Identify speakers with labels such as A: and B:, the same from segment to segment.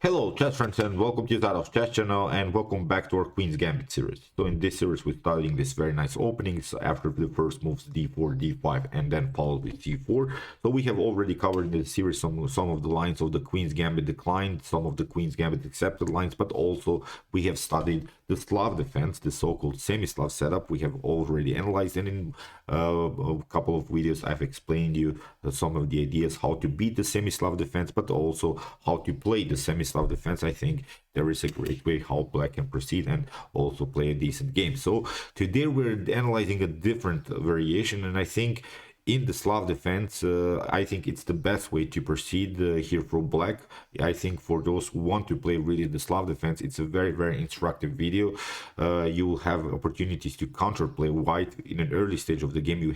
A: Hello chess friends and welcome to Jozarov chess channel and welcome back to our Queen's Gambit series. So in this series we're studying this very nice openings after the first moves d4, d5 and then followed with c4. So we have already covered in the series some of the lines of the Queen's Gambit declined, some of the Queen's Gambit accepted lines, but also we have studied the Slav defense, the so-called semi-Slav setup. We have already analyzed, and in a couple of videos I've explained you some of the ideas how to beat the semi-Slav defense, but also how to play the semi-Slav defense. I think there is a great way how black can proceed and also play a decent game. So today we're analyzing a different variation, and I think in the Slav defense, I think it's the best way to proceed here for black. I think for those who want to play really the Slav defense, it's a very instructive video. You will have opportunities to counterplay white in an early stage of the game. You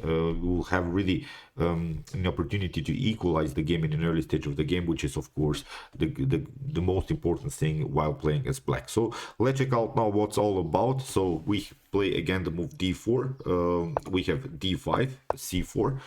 A: will have really an opportunity to equalize the game in an early stage of the game, which is of course the most important thing while playing as black. So let's check out now what's all about. So we play again the move d4, we have d5, c4,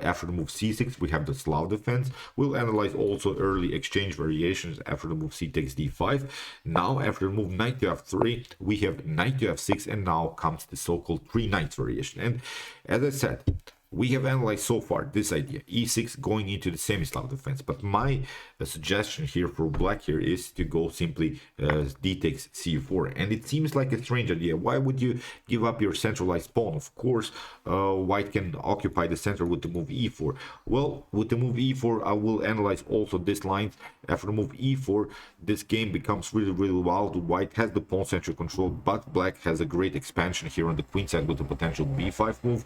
A: after the move c6 we have the Slav defense. We'll analyze also early exchange variations after the move c takes d5. Now after the move knight to f3 we have knight to f6, and now comes the so-called three knights variation. And as I said, we have analyzed so far this idea, e6 going into the semi-Slav defense, but my suggestion here for black here is to go simply d takes c4, and it seems like a strange idea. Why would you give up your centralized pawn? Of course white can occupy the center with the move e4. Well, with the move e4 I will analyze also this line. After the move e4 this game becomes really wild. White has the pawn central control, but black has a great expansion here on the queen side with the potential b5 move.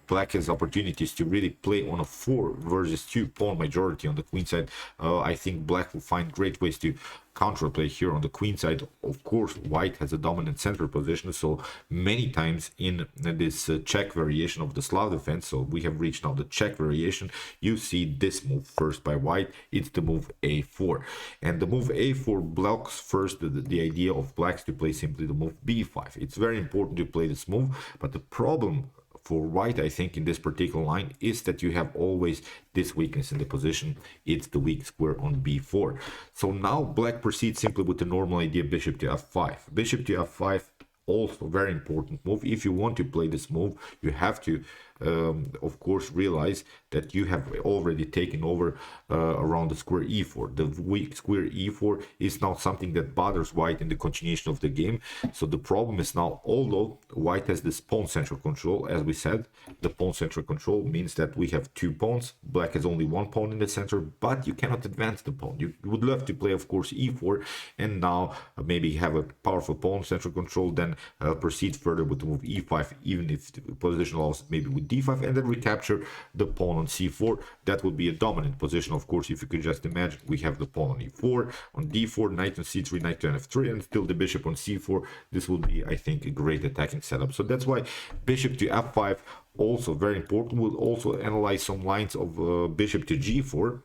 A: Black has opportunities to really play on a 4 versus 2 pawn majority on the queen side. I think black will find great ways to counterplay here on the queen side. Of course white has a dominant center position, so many times in this Czech variation of the Slav defense, so we have reached now the Czech variation, you see this move first by white. It's the move a4, and the move a4 blocks first the idea of blacks to play simply the move b5. It's very important to play this move, but the problem for white, I think, in this particular line is that you have always this weakness in the position. It's the weak square on b4. So now black proceeds simply with the normal idea, bishop to f5. Bishop to f5, also very important move. If you want to play this move, you have to of course realize that you have already taken over around the square e4. The weak square e4 is now something that bothers white in the continuation of the game. So the problem is now, although white has this pawn central control, as we said, the pawn central control means that we have two pawns. Black has only one pawn in the center, but you cannot advance the pawn. You would love to play, of course, e4, and now maybe have a powerful pawn central control, then proceed further with the move e5, even if the position allows maybe with d5, and then recapture the pawn on c4. That would be a dominant position. Of course, if you could just imagine, we have the pawn on e4, on d4, knight on c3, knight to f3, and still the bishop on c4. This will be, I think, a great attacking setup. So that's why bishop to f5 also very important. We'll also analyze some lines of bishop to g4.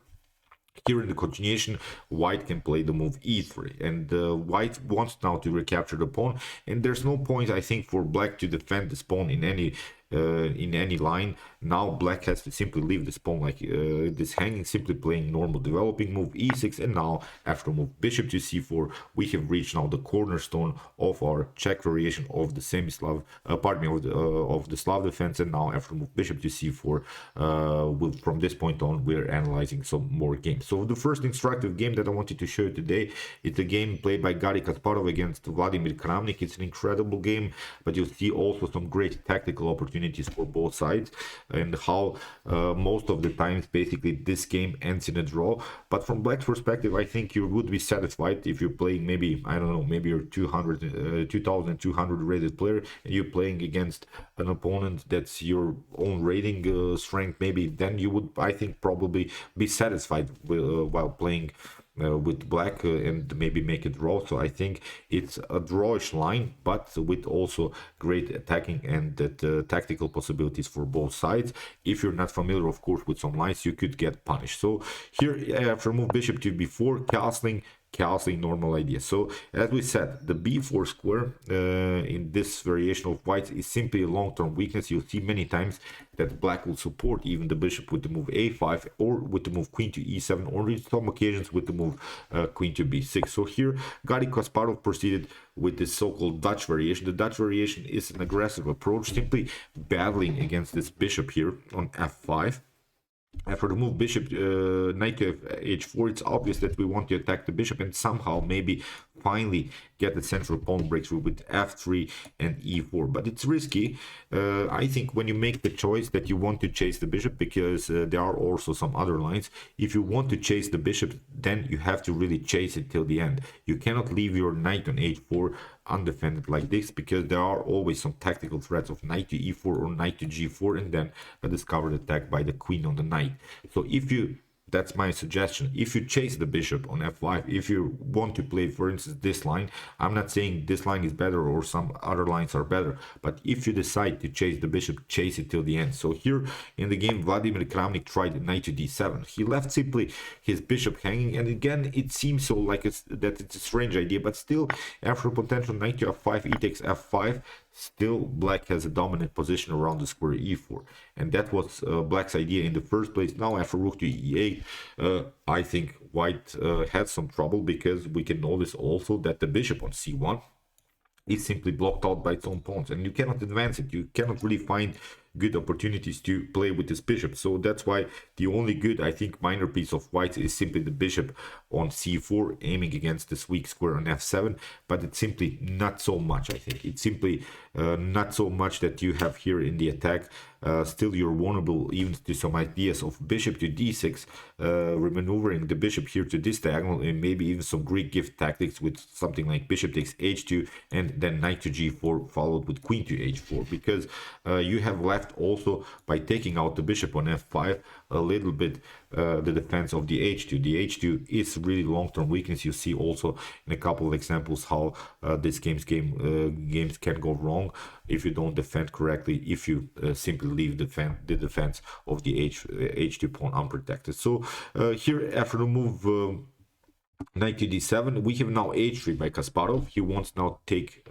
A: Here in the continuation, white can play the move e3, and white wants now to recapture the pawn, and there's no point, I think, for black to defend this pawn in any line. Now black has to simply leave this pawn like this hanging, simply playing normal developing move e6, and now after move bishop to c4 we have reached now the cornerstone of our Czech variation of the semi-Slav of the Slav defense. And now after move bishop to c4 from this point on we're analyzing some more games. So the first instructive game that I wanted to show you today, it's a game played by Kasparov against Vladimir Kramnik. It's an incredible game, but you'll see also some great tactical opportunities for both sides, and how most of the times basically this game ends in a draw. But from black's perspective, I think you would be satisfied if you're playing, maybe, I don't know, maybe you're 2200 rated player and you're playing against an opponent that's your own rating strength. Maybe then you would, I think, probably be satisfied while playing with black and maybe make it draw. So I think it's a drawish line, but with also great attacking and tactical possibilities for both sides. If you're not familiar, of course, with some lines, you could get punished. So here after move bishop to b4, castling castling normal idea. So as we said, the b4 square in this variation of white is simply a long-term weakness. You'll see many times that black will support even the bishop with the move a5, or with the move queen to e7, or in some occasions with the move queen to b6. So here Garry Kasparov proceeded with this so-called Dutch variation. The Dutch variation is an aggressive approach, simply battling against this bishop here on f5. After the move bishop knight to h4, it's obvious that we want to attack the bishop and somehow maybe finally get the central pawn breakthrough with f3 and e4. But it's risky. I think when you make the choice that you want to chase the bishop, because there are also some other lines, if you want to chase the bishop, then you have to really chase it till the end. You cannot leave your knight on h4 undefended like this, because there are always some tactical threats of knight to e4 or knight to g4, and then a discovered attack by the queen on the knight. So if you, that's my suggestion, if you chase the bishop on f5, if you want to play, for instance, this line, I'm not saying this line is better or some other lines are better, but if you decide to chase the bishop, chase it till the end. So here in the game, Vladimir Kramnik tried knight to d7. He left simply his bishop hanging, and again, it seems so like it's a strange idea, but still, after a potential knight to f5, e takes f5, still black has a dominant position around the square e4, and that was black's idea in the first place. Now after rook to e8, I think white had some trouble, because we can notice also that the bishop on c1 is simply blocked out by its own pawns, and you cannot advance it. You cannot really find good opportunities to play with this bishop. So that's why the only good, I think, minor piece of white is simply the bishop on c4, aiming against this weak square on f7, but it's simply not so much. I think it's simply not so much that you have here in the attack. Still you're vulnerable even to some ideas of bishop to d6, remaneuvering the bishop here to this diagonal, and maybe even some Greek gift tactics with something like bishop takes h2 and then knight to g4 followed with queen to h4, because you have left also, by taking out the bishop on f5, a little bit the defense of the h2. The h2 is really long-term weakness. You see also in a couple of examples how this games can go wrong if you don't defend correctly, if you simply leave the defense of the h2 pawn unprotected. So here after the move knight to d7, we have now h3 by Kasparov. He wants now to take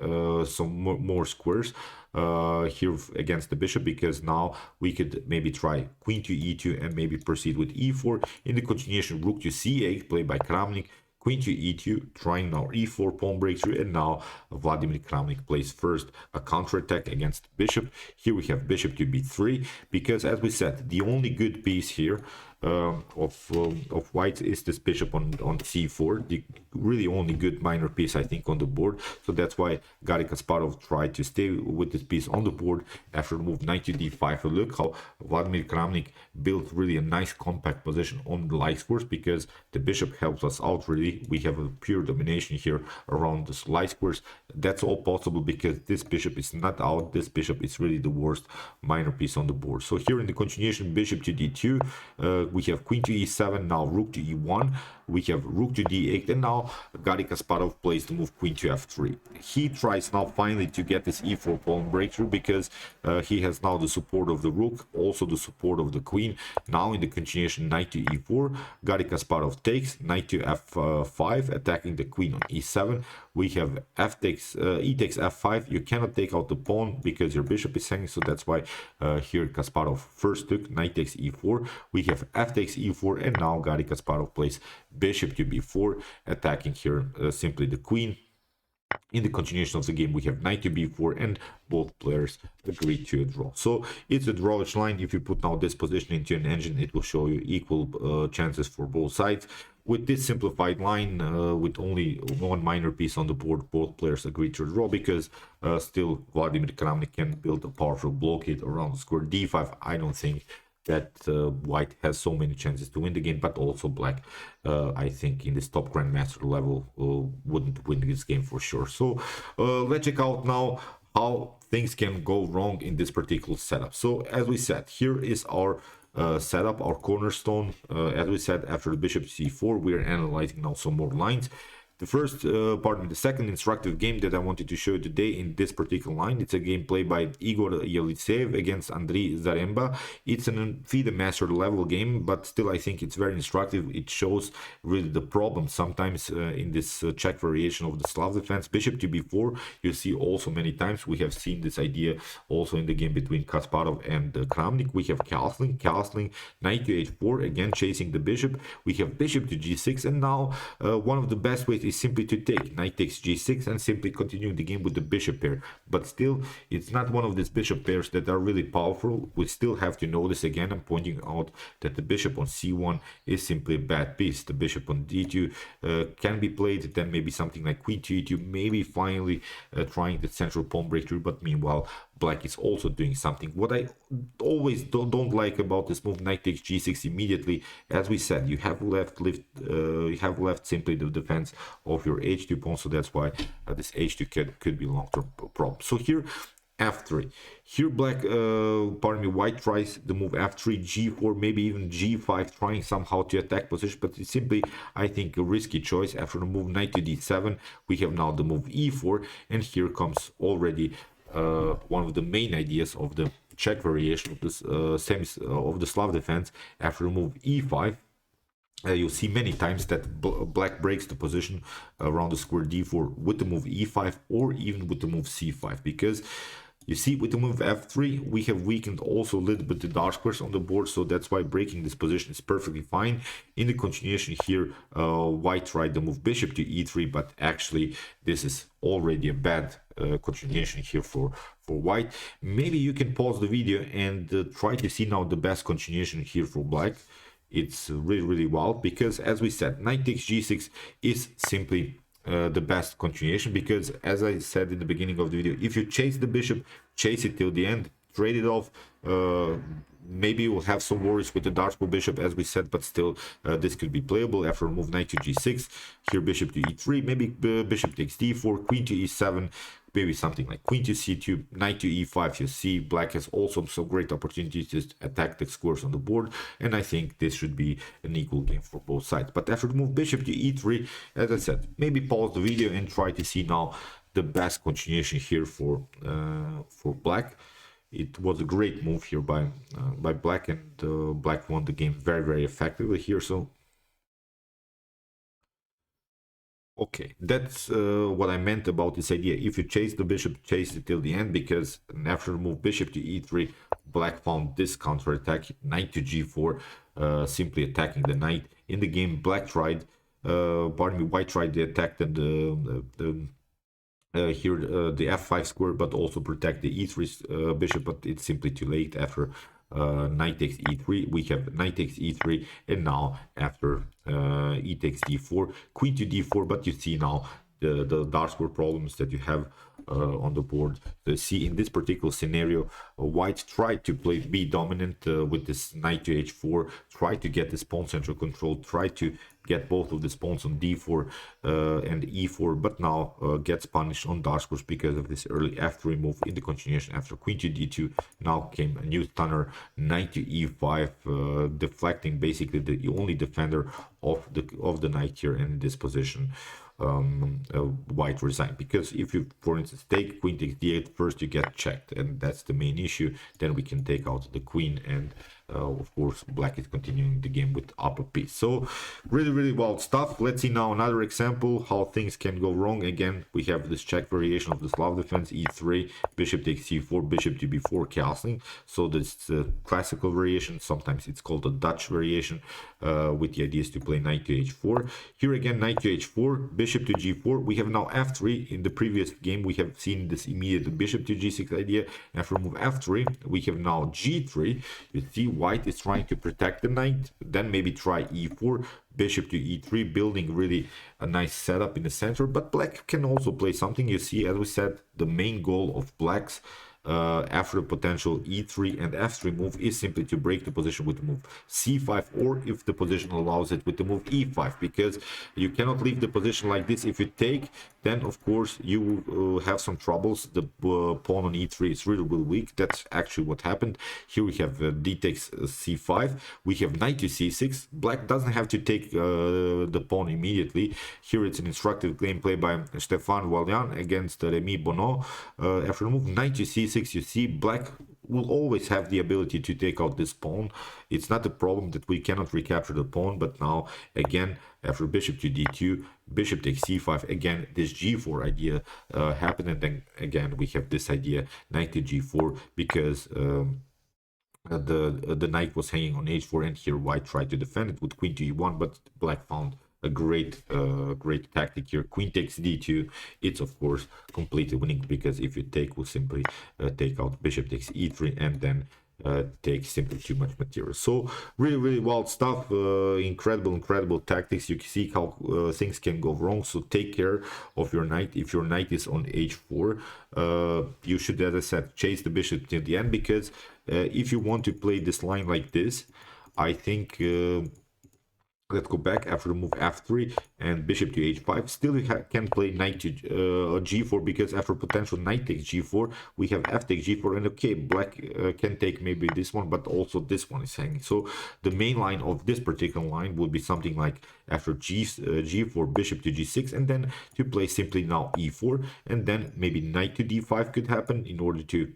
A: some more squares here against the bishop, because now we could maybe try queen to e2 and maybe proceed with e4. In the continuation, rook to c8 played by Kramnik, queen to e2, trying now e4 pawn breakthrough, and now Vladimir Kramnik plays first a counterattack against the bishop. Here we have bishop to b3, because as we said, the only good piece here of white is this bishop on c4, the really only good minor piece I think on the board. So that's why Garry Kasparov tried to stay with this piece on the board after the move knight to d5. Look how Vladimir Kramnik built really a nice compact position on the light squares, because the bishop helps us out really. We have a pure domination here around the light squares. That's all possible because this bishop is not out. This bishop is really the worst minor piece on the board. So here in the continuation, bishop to d2, we have queen to e7, now rook to e1, we have rook to d8, and now Garry Kasparov plays the move queen to f3. He tries now finally to get this e4 pawn breakthrough, because he has now the support of the rook, also the support of the queen. Now in the continuation, knight to e4, Garry Kasparov takes, knight to f5, attacking the queen on e7. We have e takes f5. You cannot take out the pawn because your bishop is hanging, so that's why here Kasparov first took knight takes e4. We have f takes e4, and now Garry Kasparov plays bishop to b4, attacking here simply the queen. In the continuation of the game, we have knight to b4, and both players agree to a draw. So it's a drawish line. If you put now this position into an engine, it will show you equal chances for both sides. With this simplified line, with only one minor piece on the board, both players agree to a draw, because still Vladimir Kramnik can build a powerful blockade around square d5. I don't think that white has so many chances to win the game, but also black, I think in this top grandmaster level, wouldn't win this game for sure. So let's check out now how things can go wrong in this particular setup. So as we said, here is our setup, our cornerstone. As we said, after the bishop c4, we are analyzing now some more lines. The second instructive game that I wanted to show you today in this particular line, it's a game played by Igor Yelitsev against Andriy Zaremba. It's an FIDE master level game, but still I think it's very instructive. It shows really the problem sometimes in this Czech variation of the Slav defense. Bishop to b4, you see also many times. We have seen this idea also in the game between Kasparov and Kramnik. We have castling, knight to h4, again chasing the bishop. We have bishop to g6, and now one of the best ways is simply to take knight takes g6 and simply continuing the game with the bishop pair. But still, it's not one of these bishop pairs that are really powerful. We still have to notice, again, I'm pointing out that the bishop on c1 is simply a bad piece. The bishop on d2 can be played, then maybe something like queen to e2, maybe finally trying the central pawn breakthrough. But meanwhile, black is also doing something. What I always don't like about this move, knight takes g6 immediately, as we said, you have left simply the defense of your h2 pawn, so that's why this h2 could be long-term problem. So here f3, here white tries the move f3, g4, maybe even g5, trying somehow to attack position, but it's simply, I think, a risky choice. After the move knight to d7, we have now the move e4, and here comes already one of the main ideas of the Czech variation of this of the Slav defense. After the move e5, you'll see many times that black breaks the position around the square d4 with the move e5 or even with the move c5, because you see with the move f3 we have weakened also a little bit the dark squares on the board, so that's why breaking this position is perfectly fine. In the continuation here, white tried the move bishop to e3, but actually this is already a bad continuation here for white. Maybe you can pause the video and try to see now the best continuation here for black. It's really wild, because as we said, knight takes g6 is simply the best continuation, because as I said in the beginning of the video, if you chase the bishop, chase it till the end, trade it off, maybe we'll have some worries with the dark square bishop, as we said, but still this could be playable. After a move knight to g6, here bishop to e3, maybe bishop takes d4, queen to e7, maybe something like queen to c2, knight to e5. You see black has also some great opportunities to attack the squares on the board, and I think this should be an equal game for both sides. But after the move bishop to e3, as I said, maybe pause the video and try to see now the best continuation here for black. It was a great move here by black, and black won the game very effectively here. So okay, that's what I meant about this idea. If you chase the bishop, chase it till the end, because after the move bishop to e3, black found this counter attack, knight to g4, simply attacking the knight. In the game, white tried the attack, and here the f5 square, but also protect the e3 bishop, but it's simply too late. After knight takes e3, we have knight takes e3, and now after e takes d4, queen to d4. But you see now the dark square problems that you have on the board. See, in this particular scenario, white tried to be dominant with this knight to h4, tried to get this pawn central control, tried to get both of the pawns on d4 and e4, but now gets punished on dark squares because of this early f3 move. In the continuation, after queen to d2, now came a new stunner, knight to e5, deflecting basically the only defender of the knight here. And in this position, white resigned, because if you, for instance, take queen takes d8, first you get checked, and that's the main issue. Then we can take out the queen, and of course black is continuing the game with upper piece. So really wild stuff. Let's see now another example how things can go wrong. Again, we have this Czech variation of the Slav defense, e3, bishop takes c4, bishop to b4, castling. So this classical variation, sometimes it's called a Dutch variation, with the ideas to play knight to h4. Here again, knight to h4, bishop to g4. We have now f3. In the previous game we have seen this immediate bishop to g6 idea. After move f3, we have now g3. You see white is trying to protect the knight, then maybe try e4, bishop to e3, building really a nice setup in the center. But black can also play something. You see, as we said, the main goal of blacks after a potential e3 and f3 move is simply to break the position with the move c5, or if the position allows it, with the move e5, because you cannot leave the position like this. If you take, then of course you have some troubles. The pawn on e3 is really weak. That's actually what happened. Here we have d takes c5. We have knight to c6. Black doesn't have to take the pawn immediately. Here it's an instructive gameplay by Stefan Wallian against Remy Bonneau. After the move knight to c6, you see black will always have the ability to take out this pawn. It's not a problem that we cannot recapture the pawn, but now again after bishop to d2, bishop takes c5, again this g4 idea happened, and then again we have this idea knight to g4 because the knight was hanging on h4, and here white tried to defend it with queen to e1, but black found a great tactic here. Queen takes d2. It's of course completely winning, because if you take, we'll simply take out bishop takes e3, and then takes simply too much material. So really wild stuff. Incredible tactics. You can see how things can go wrong, so take care of your knight. If your knight is on h4, you should, as I said, chase the bishop till the end, because if you want to play this line like this, I think let's go back after the move f3 and bishop to h5. Still you can play knight to g4, because after potential knight takes g4, we have f takes g4, and okay, black can take maybe this one, but also this one is hanging. So the main line of this particular line would be something like after g4, bishop to g6, and then to play simply now e4, and then maybe knight to d5 could happen in order to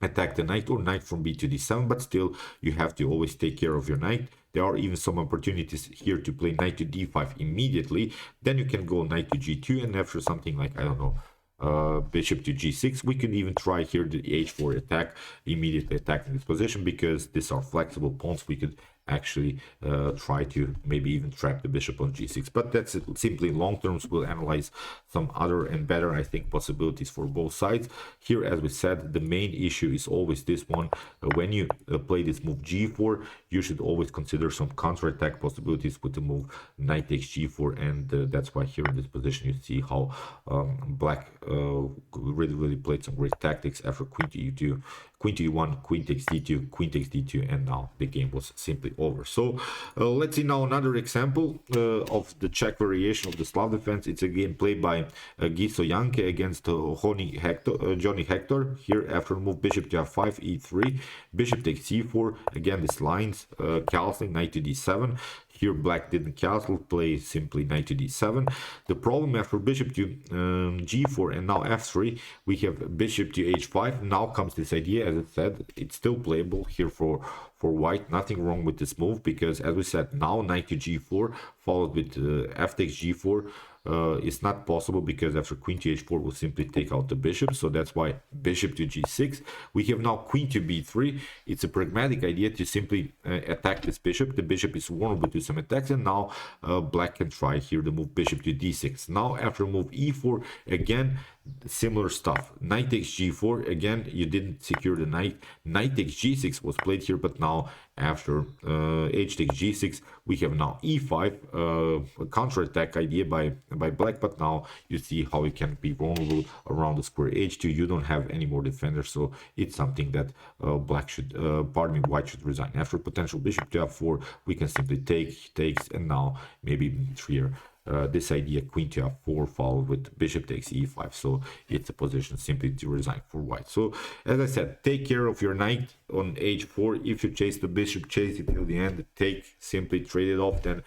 A: attack the knight, or knight from b to d7, but still you have to always take care of your knight. There are even some opportunities here to play knight to d5 immediately. Then you can go knight to g2, and after something like, I don't know, bishop to g6, we can even try here the h4 attack, immediately attacking this position, because these are flexible pawns. We could actually try to maybe even trap the bishop on g6, but that's it. Simply long terms. We'll analyze some other and better, I think, possibilities for both sides. Here, as we said, the main issue is always this one. When you play this move g4, you should always consider some counter-attack possibilities with the move knight takes g4, and that's why here in this position you see how black really played some great tactics after queen to e2, queen to e1, queen takes d2, queen takes d2, and now the game was simply over. So let's see now another example of the Czech variation of the Slav defense. It's a game played by Giso Janke against Johnny Hector. Here after move bishop to f5, e3, bishop takes c4, again this lines castling, knight to d7. Here black didn't castle, play simply knight to d7. The problem after bishop to g4 and now f3, we have bishop to h5. Now comes this idea, as I said, it's still playable here for white. Nothing wrong with this move, because as we said, now knight to g4 followed with f takes g4 is not possible, because after queen to h4 will simply take out the bishop. So that's why bishop to g6. We have now queen to b3. It's a pragmatic idea to simply attack this bishop. The bishop is vulnerable to some attacks, and now black can try here the move bishop to d6. Now after move e4, again similar stuff. Knight takes g4, again you didn't secure the knight. Knight takes g6 was played here, but now after h takes g6, we have now e5, a counter-attack idea by black, but now you see how it can be vulnerable around the square h2. You don't have any more defenders, so it's something that black should, white should resign. After potential bishop to f4, we can simply takes, and now maybe here this idea queen to f4 followed with bishop takes e5, so it's a position simply to resign for white. So as I said, take care of your knight on h4. If you chase the bishop, chase it till the end. Take, simply trade it off, then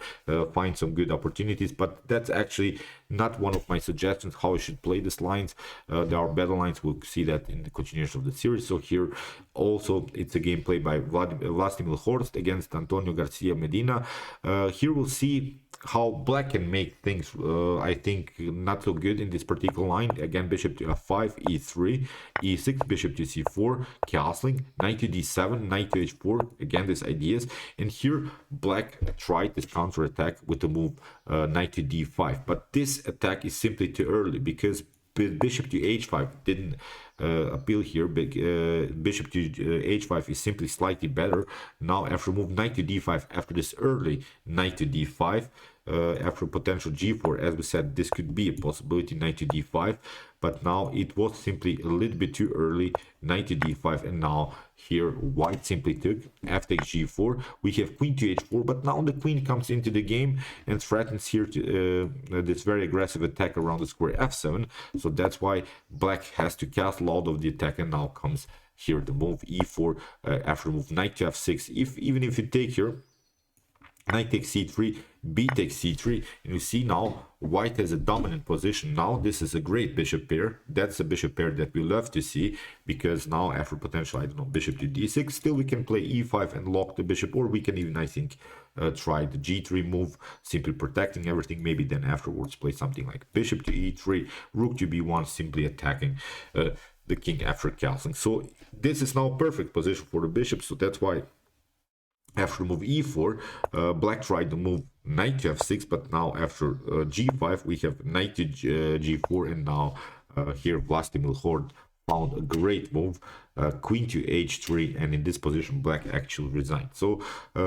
A: find some good opportunities, but that's actually not one of my suggestions how you should play these lines. There are better lines. We'll see that in the continuation of the series. So here also it's a gameplay by Vladimir Horst against Antonio Garcia Medina. Here we'll see how black can make things I think not so good in this particular line. Again, bishop to f5, e3, e6, bishop to c4, castling, knight to d7, knight to h4, again these ideas. And here black tried this counter attack with the move knight to d5, but this attack is simply too early, because bishop to h5 didn't appeal here. Bishop to h5 is simply slightly better. Now after move knight to d5, after this early knight to d5, after potential g4. As we said, this could be a possibility, knight to d5, but now it was simply a little bit too early, knight to d5, and now here white simply took f takes g4. We have queen to h4, but now the queen comes into the game and threatens here to this very aggressive attack around the square f7. So that's why black has to castle out of the attack, and now comes here the move e4 after move knight to f6. Even if you take here knight takes c3, b takes c3, and you see now white has a dominant position. Now this is a great bishop pair. That's a bishop pair that we love to see, because now after potential, I don't know, bishop to d6, still we can play e5 and lock the bishop, or we can even, I think, try the g3 move, simply protecting everything. Maybe then afterwards play something like bishop to e3, rook to b1, simply attacking the king after castling. So this is now a perfect position for the bishop. So that's why after move e4, black tried to move knight to f6, but now after g5 we have knight to g4, and now here Vladimir found a great move, queen to h3, and in this position black actually resigned. So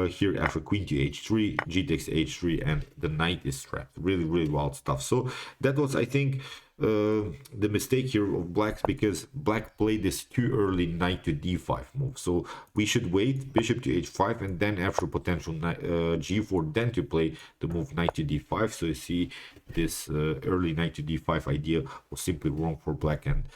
A: here after queen to h3, g takes h3, and the knight is trapped. Really wild stuff. So that was, I think, the mistake here of blacks, because black played this too early knight to d5 move. So we should wait bishop to h5, and then after potential g4, then to play the move knight to d5. So you see this early knight to d5 idea was simply wrong for black, and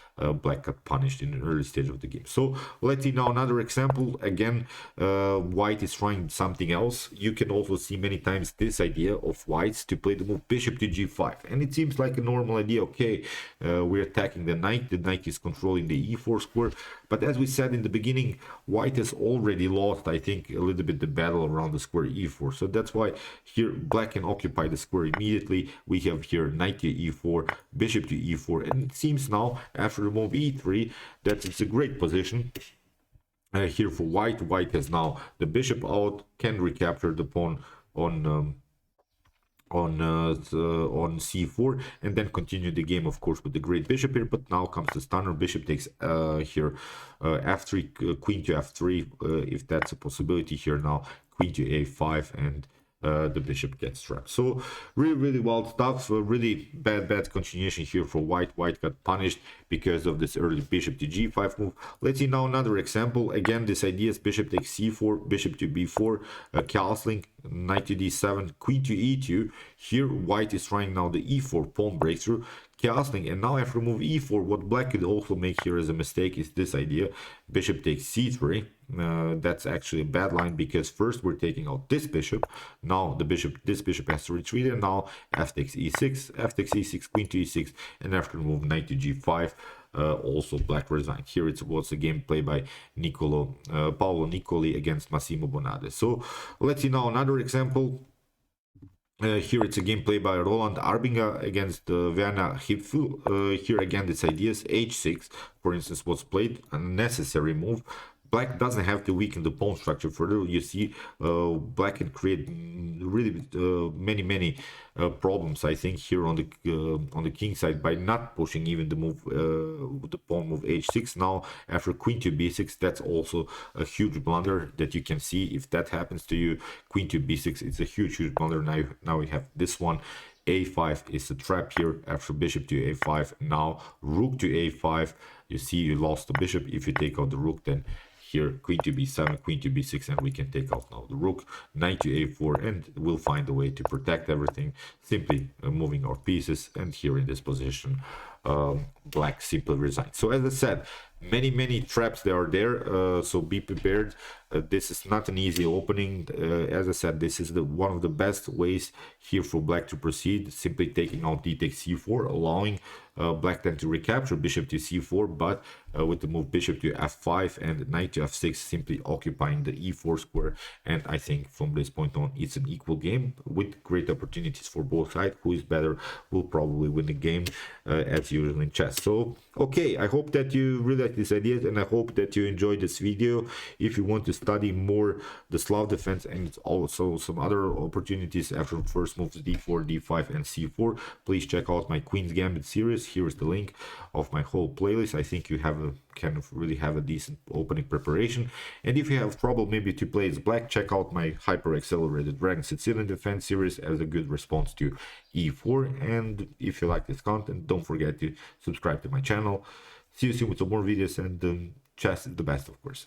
A: black got punished in an early stage of the game. So let's see now another example. Again, white is trying something else. You can also see many times this idea of whites to play the move bishop to g5, and it seems like a normal idea. Okay, we're attacking the knight is controlling the e4 square, but as we said in the beginning, white has already lost, I think, a little bit the battle around the square e4. So that's why here black can occupy the square immediately. We have here knight to e4, bishop to e4, and it seems now after the move e3 that it's a great position here for white. White has now the bishop out, can recapture the pawn on c4, and then continue the game, of course, with the great bishop here. But now comes the stunner. Bishop takes here f3, queen to f3, if that's a possibility here. Now queen to a5, and the bishop gets trapped. So really wild stuff. Really bad continuation here for white. White got punished because of this early bishop to g5 move. Let's see now another example. Again, this idea is bishop takes c4, bishop to b4, castling, knight to d7, queen to e2. Here white is trying now the e4 pawn breakthrough, castling, and now after move e4, what black could also make here as a mistake is this idea, bishop takes c3. That's actually a bad line, because first we're taking out this bishop, now this bishop has to retreat, and now f takes e6, f takes e6, queen to e6, and after move knight to g5, also black resigned. Here it was a game played by Paolo Nicoli against Massimo Bonade. So let's see now another example. Here it's a gameplay by Roland Arbinga against Werner Hipfel. Here again this idea is h6, for instance, was played, a necessary move. Black doesn't have to weaken the pawn structure further. You see, black can create really many problems, I think, here on the king side by not pushing even the move, the pawn move h6. Now after queen to b6, that's also a huge blunder that you can see. If that happens to you, queen to b6, it's a huge blunder. Now we have this one. a5 is a trap here after bishop to a5. Now rook to a5. You see, you lost the bishop. If you take out the rook, then here queen to b7, queen to b6, and we can take out now the rook, knight to a4, and we'll find a way to protect everything, simply moving our pieces. And here in this position, black simply resigns. So as I said, many traps that are there, so be prepared. This is not an easy opening. As I said, this is one of the best ways here for black to proceed, simply taking out d takes c4, allowing black then to recapture bishop to c4, but with the move bishop to f5 and knight to f6, simply occupying the e4 square. And I think from this point on, it's an equal game with great opportunities for both sides. Who is better will probably win the game, as usual in chess. So okay, I hope that you really suggest these ideas, and I hope that you enjoyed this video. If you want to study more the Slav defense and also some other opportunities after first moves d4, d5 and c4, please check out my Queen's Gambit series. Here's the link of my whole playlist. I think you can really have a decent opening preparation. And if you have trouble maybe to play as black, check out my hyper accelerated Dragon Sicilian defense series as a good response to e4. And if you like this content, don't forget to subscribe to my channel. See you soon with some more videos, and chess is the best, of course.